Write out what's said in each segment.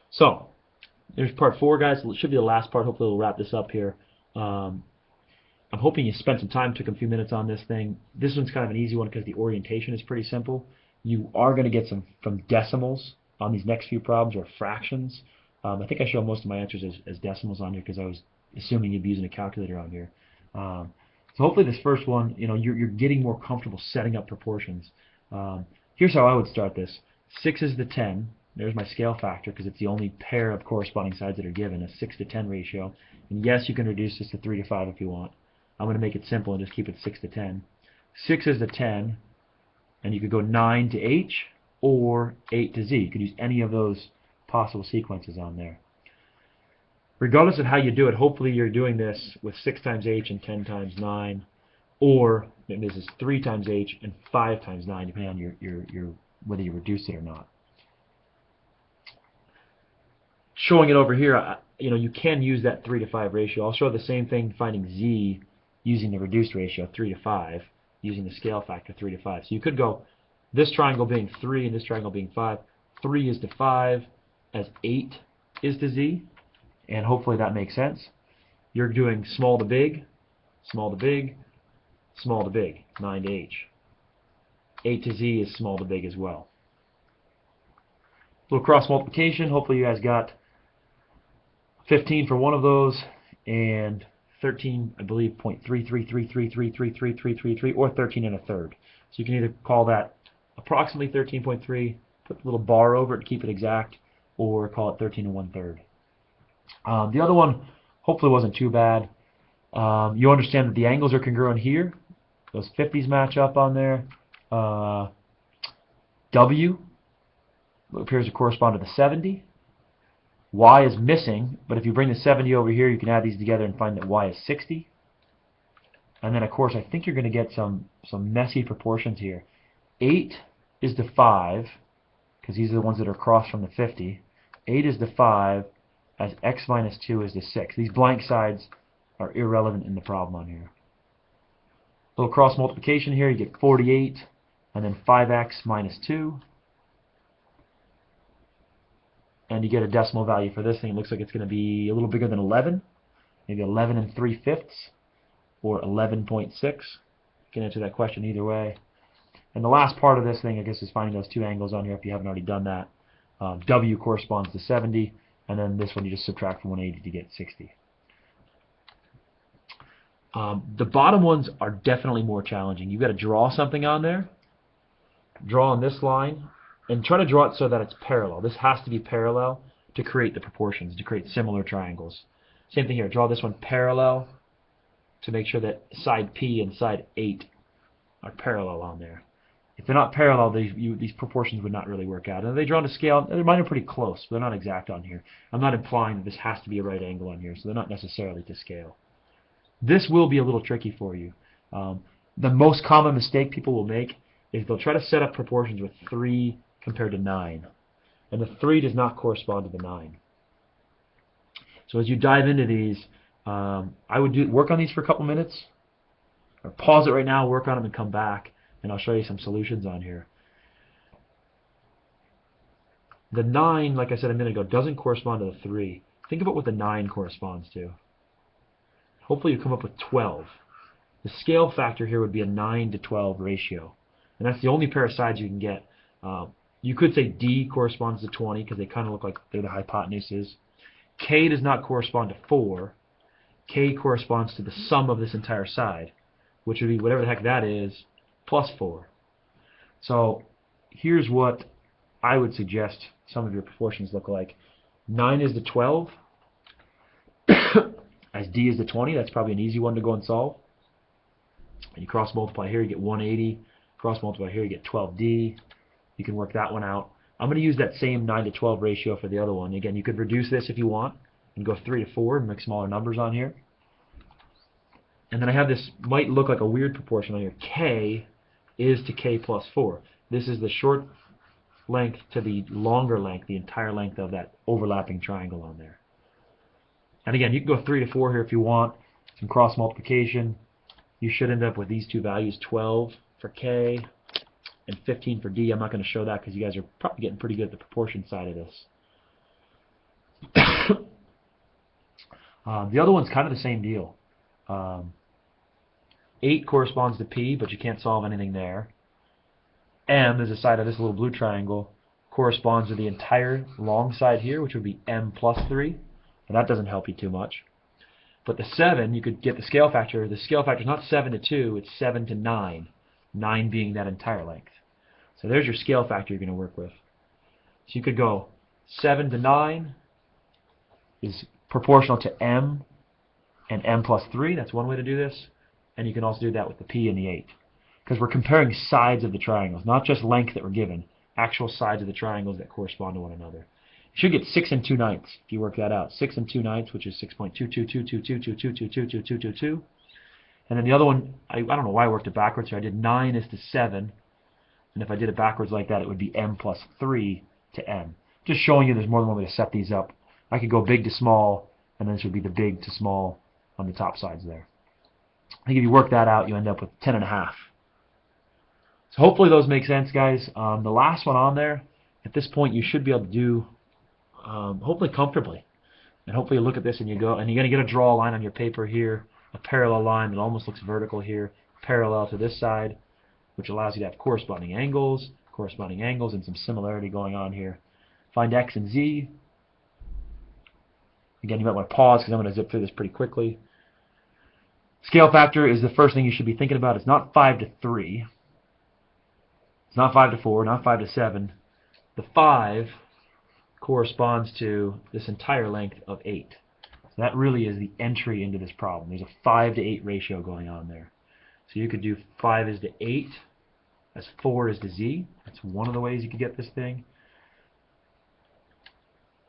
So there's part 4, guys. It should be the last part. Hopefully we'll wrap this up here. Um, I'm hoping you spent some time, took a few minutes on this thing. This one's kind of an easy one because the orientation is pretty simple. You are going to get some from decimals on these next few problems, or fractions. I think I show most of my answers as decimals on here because I was assuming you'd be using a calculator on here. So hopefully this first one, you're getting more comfortable setting up proportions. Here's how I would start this. 6 is the 10. There's my scale factor because it's the only pair of corresponding sides that are given, a 6 to 10 ratio. And yes, you can reduce this to 3 to 5 if you want. I'm going to make it simple and just keep it 6 to 10. 6 is the 10, and you could go 9 to h or 8 to z. You could use any of those possible sequences on there. Regardless of how you do it, hopefully you're doing this with 6 times h and 10 times 9, or this is 3 times h and 5 times 9, depending on your whether you reduce it or not. Showing it over here, you can use that 3 to 5 ratio. I'll show the same thing finding z using the reduced ratio, 3 to 5, using the scale factor, 3 to 5. So you could go this triangle being 3 and this triangle being 5. 3 is to 5 as 8 is to z, and hopefully that makes sense. You're doing small to big, small to big, small to big, 9 to h. 8 to z is small to big as well. A little cross multiplication. Hopefully you guys got 15 for one of those, and 13, I believe, 0.333333333, or 13 and a third. So you can either call that approximately 13.3, put a little bar over it to keep it exact, or call it 13 and 1/3. The other one hopefully wasn't too bad. You understand that the angles are congruent here. Those 50s match up on there. W appears to correspond to the 70. Y is missing, but if you bring the 70 over here, you can add these together and find that Y is 60. And then, of course, I think you're going to get some messy proportions here. 8 is to 5, because these are the ones that are across from the 50. 8 is to 5, as x minus 2 is to 6. These blank sides are irrelevant in the problem on here. A little cross multiplication here, you get 48, and then 5x minus 2. And you get a decimal value for this thing. It looks like it's going to be a little bigger than 11, maybe 11 and 3/5, or 11.6. You can answer that question either way. And the last part of this thing, I guess, is finding those two angles on here if you haven't already done that. W corresponds to 70, and then this one you just subtract from 180 to get 60. The bottom ones are definitely more challenging. You've got to draw something on there, draw on this line, and try to draw it so that it's parallel. This has to be parallel to create the proportions, to create similar triangles. Same thing here. Draw this one parallel to make sure that side P and side 8 are parallel on there. If they're not parallel, these proportions would not really work out. And they drawn to scale. Mine are pretty close, but they're not exact on here. I'm not implying that this has to be a right angle on here, so they're not necessarily to scale. This will be a little tricky for you. The most common mistake people will make is they'll try to set up proportions with 3 compared to 9. And the 3 does not correspond to the 9. So as you dive into these, I would work on these for a couple minutes, or pause it right now, work on them, and come back, and I'll show you some solutions on here. The 9, like I said a minute ago, doesn't correspond to the 3. Think about what the 9 corresponds to. Hopefully you come up with 12. The scale factor here would be a 9 to 12 ratio. And that's the only pair of sides you can get. You could say D corresponds to 20 because they kind of look like they're the hypotenuses. K does not correspond to 4. K corresponds to the sum of this entire side, which would be whatever the heck that is, plus 4. So here's what I would suggest some of your proportions look like. 9 is to 12. As D is to 20, that's probably an easy one to go and solve. And you cross multiply here, you get 180. Cross multiply here, you get 12D. You can work that one out. I'm going to use that same 9 to 12 ratio for the other one. Again, you could reduce this if you want and go 3 to 4 and make smaller numbers on here. And then I have this, might look like a weird proportion on here. K is to K plus 4. This is the short length to the longer length, the entire length of that overlapping triangle on there. And again, you can go 3 to 4 here if you want. Some cross multiplication. You should end up with these two values, 12 for K and 15 for D. I'm not going to show that because you guys are probably getting pretty good at the proportion side of this. The other one's kind of the same deal. Um, 8 corresponds to P, but you can't solve anything there. M is the side of this little blue triangle, corresponds to the entire long side here, which would be M plus 3. And that doesn't help you too much. But the 7, you could get the scale factor. The scale factor is not 7 to 2, it's 7 to 9. 9 being that entire length. So there's your scale factor you're going to work with. So you could go 7 to 9 is proportional to M and M plus 3. That's one way to do this. And you can also do that with the P and the 8. Because we're comparing sides of the triangles, not just length that we're given, actual sides of the triangles that correspond to one another. You should get 6 and 2/9 if you work that out. 6 and 2/9, which is 6.2222222222222. And then the other one, I don't know why I worked it backwards here. I did 9 is to 7. And if I did it backwards like that, it would be M plus 3 to M. Just showing you there's more than one way to set these up. I could go big to small, and then this would be the big to small on the top sides there. I think if you work that out, you end up with 10.5. So hopefully those make sense, guys. The last one on there, at this point, you should be able to do hopefully comfortably. And hopefully you look at this and you go, and you're going to get a draw line on your paper here, a parallel line that almost looks vertical here, parallel to this side, which allows you to have corresponding angles, and some similarity going on here. Find X and Z. Again, you might want to pause because I'm going to zip through this pretty quickly. Scale factor is the first thing you should be thinking about. It's not 5 to 3. It's not 5 to 4, not 5 to 7. The 5 corresponds to this entire length of 8. So that really is the entry into this problem. There's a 5 to 8 ratio going on there. So you could do 5 is to 8 as 4 is to Z. That's one of the ways you could get this thing.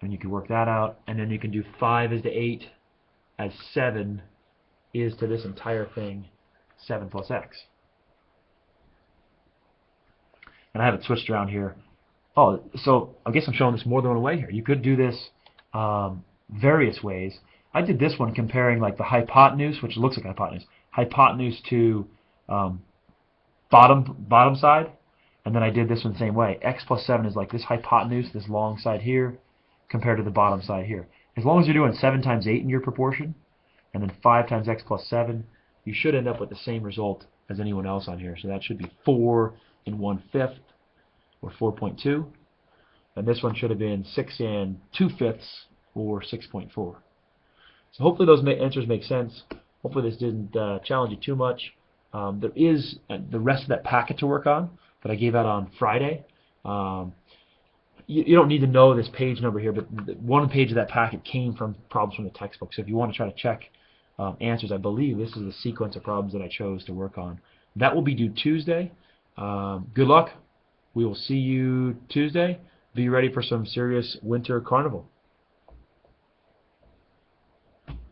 And you can work that out. And then you can do 5 is to 8 as 7 is to this entire thing, 7 plus X. And I have it switched around here. Oh, so I guess I'm showing this more than one way here. You could do this various ways. I did this one comparing like the hypotenuse, which looks like hypotenuse to bottom side, and then I did this one the same way. X plus 7 is like this hypotenuse, this long side here, compared to the bottom side here. As long as you're doing 7 times 8 in your proportion, and then 5 times X plus 7, you should end up with the same result as anyone else on here. So that should be 4 1/5, or 4.2. And this one should have been 6 2/5, or 6.4. So hopefully those answers make sense. Hopefully this didn't challenge you too much. There is the rest of that packet to work on that I gave out on Friday. You don't need to know this page number here, but one page of that packet came from problems from the textbook. So if you want to try to check answers, I believe this is the sequence of problems that I chose to work on. That will be due Tuesday. Good luck. We will see you Tuesday. Be ready for some serious winter carnival.